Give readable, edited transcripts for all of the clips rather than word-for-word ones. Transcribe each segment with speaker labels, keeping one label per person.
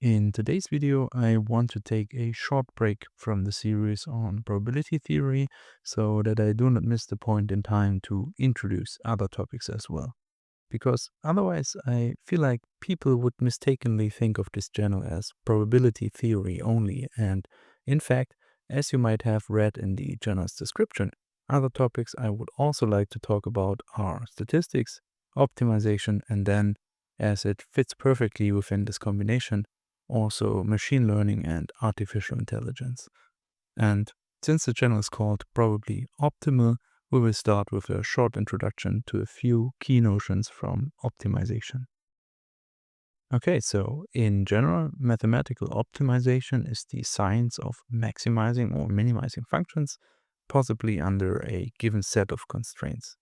Speaker 1: In today's video, I want to take a short break from the series on probability theory so that I do not miss the point in time to introduce other topics as well. Because otherwise, I feel like people would mistakenly think of this channel as probability theory only. And in fact, as you might have read in the channel's description, other topics I would also like to talk about are statistics, optimization, and then, as it fits perfectly within this combination, also machine learning and artificial intelligence. And since the channel is called Probably Optimal, we will start with a short introduction to a few key notions from optimization. Okay, so in general, mathematical optimization is the science of maximizing or minimizing functions, possibly under a given set of constraints.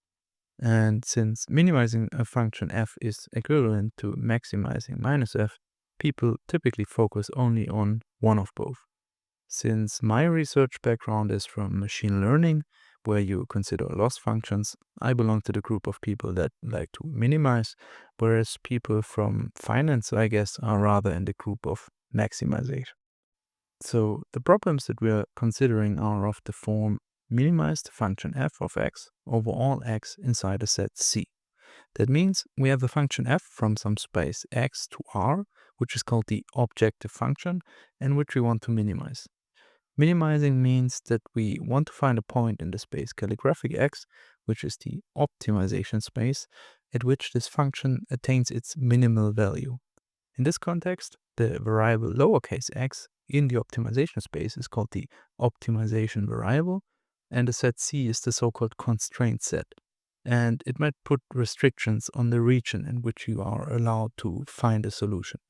Speaker 1: And since minimizing a function f is equivalent to maximizing minus f, people typically focus only on one of both. Since my research background is from machine learning, where you consider loss functions, I belong to the group of people that like to minimize, whereas people from finance, I guess, are rather in the group of maximization. So the problems that we are considering are of the form: minimize the function f of x over all x inside a set C. That means we have a function f from some space x to R, which is called the objective function, and which we want to minimize. Minimizing means that we want to find a point in the space calligraphic x, which is the optimization space, at which this function attains its minimal value. In this context, the variable lowercase x in the optimization space is called the optimization variable, and the set C is the so-called constraint set. And it might put restrictions on the region in which you are allowed to find a solution.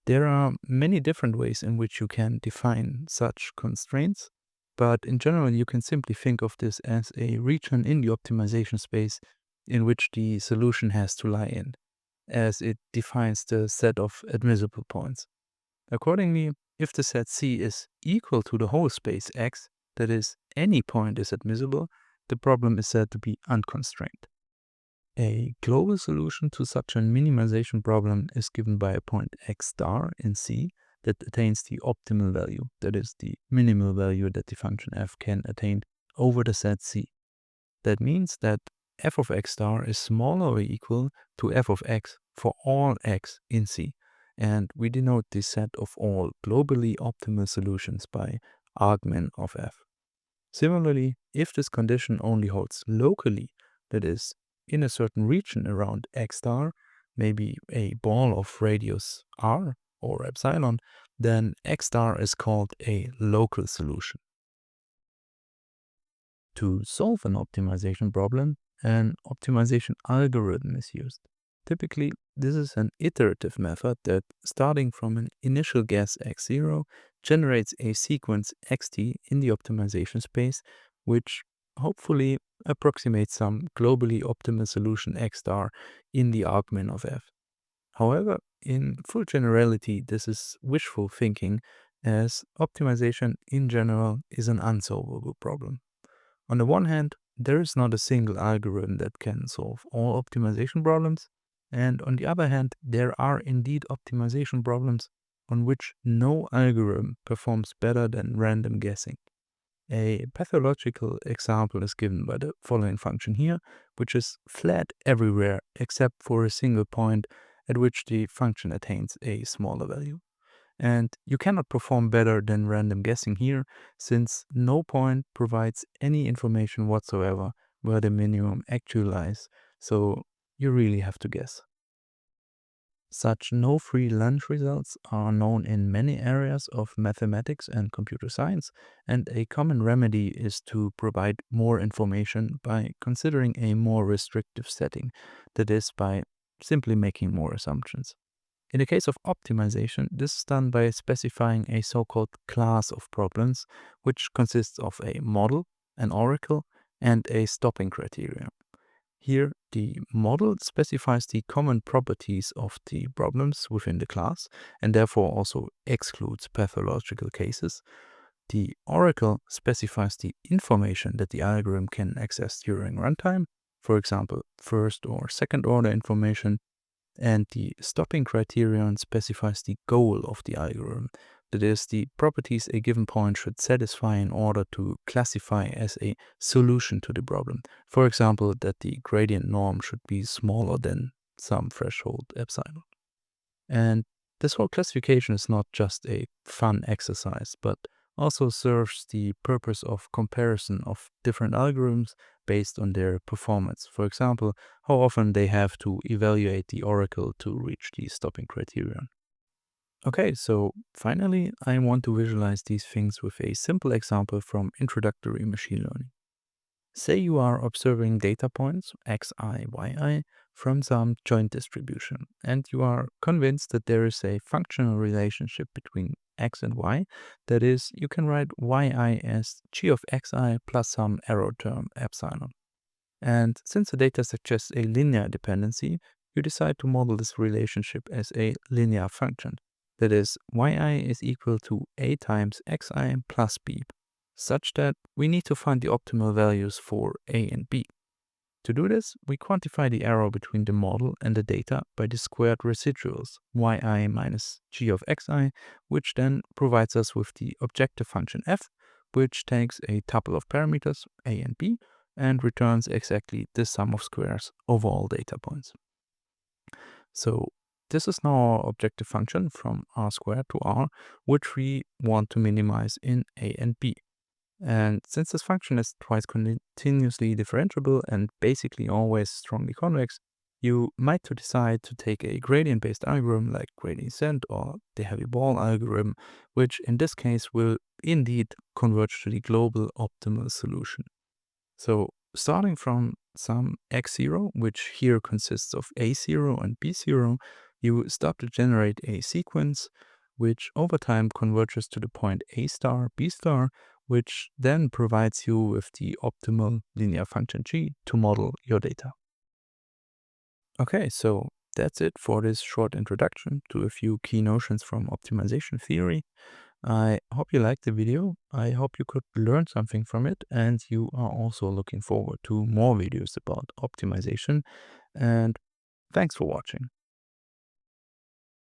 Speaker 1: There are many different ways in which you can define such constraints, but in general, you can simply think of this as a region in the optimization space in which the solution has to lie in, as it defines the set of admissible points. Accordingly, if the set C is equal to the whole space X, that is, any point is admissible, the problem is said to be unconstrained. A global solution to such a minimization problem is given by a point x star in C that attains the optimal value, that is, the minimal value that the function f can attain over the set C. That means that f of x star is smaller or equal to f of x for all x in C, and we denote this set of all globally optimal solutions by argmin of f. Similarly, if this condition only holds locally, that is, in a certain region around x star, maybe a ball of radius r or epsilon, then x star is called a local solution. To solve an optimization problem, an optimization algorithm is used. Typically, this is an iterative method that, starting from an initial guess x0, generates a sequence xt in the optimization space, which hopefully approximates some globally optimal solution x star in the argmin of f. However, in full generality, this is wishful thinking, as optimization in general is an unsolvable problem. On the one hand, there is not a single algorithm that can solve all optimization problems, and on the other hand, there are indeed optimization problems on which no algorithm performs better than random guessing. A pathological example is given by the following function here, which is flat everywhere except for a single point at which the function attains a smaller value. And you cannot perform better than random guessing here, since no point provides any information whatsoever where the minimum actually lies, so you really have to guess. Such no free lunch results are known in many areas of mathematics and computer science, and a common remedy is to provide more information by considering a more restrictive setting, that is, by simply making more assumptions. In the case of optimization, this is done by specifying a so-called class of problems, which consists of a model, an oracle, and a stopping criterion. Here, the model specifies the common properties of the problems within the class, and therefore also excludes pathological cases. The oracle specifies the information that the algorithm can access during runtime, for example, first or second order information, And the stopping criterion specifies the goal of the algorithm. That is, the properties a given point should satisfy in order to classify as a solution to the problem. For example, that the gradient norm should be smaller than some threshold epsilon. And this whole classification is not just a fun exercise, but also serves the purpose of comparison of different algorithms based on their performance. For example, how often they have to evaluate the oracle to reach the stopping criterion. Okay, so finally, I want to visualize these things with a simple example from introductory machine learning. Say you are observing data points xi, yi from some joint distribution, and you are convinced that there is a functional relationship between x and y. That is, you can write yi as g of xi plus some error term epsilon. And since the data suggests a linear dependency, you decide to model this relationship as a linear function. That is, yi is equal to a times xi plus b, such that we need to find the optimal values for a and b. To do this, we quantify the error between the model and the data by the squared residuals, yi minus g of xi, which then provides us with the objective function f, which takes a tuple of parameters, a and b, and returns exactly the sum of squares over all data points. So this is now our objective function from r squared to r, which we want to minimize in a and b. And since this function is twice continuously differentiable and basically always strongly convex, you might decide to take a gradient-based algorithm like gradient descent or the heavy ball algorithm, which in this case will indeed converge to the global optimal solution. So starting from some x0, which here consists of a0 and b0, you start to generate a sequence which over time converges to the point a star, b star, which then provides you with the optimal linear function g to model your data. Okay, so that's it for this short introduction to a few key notions from optimization theory. I hope you liked the video. I hope you could learn something from it, and you are also looking forward to more videos about optimization. And thanks for watching.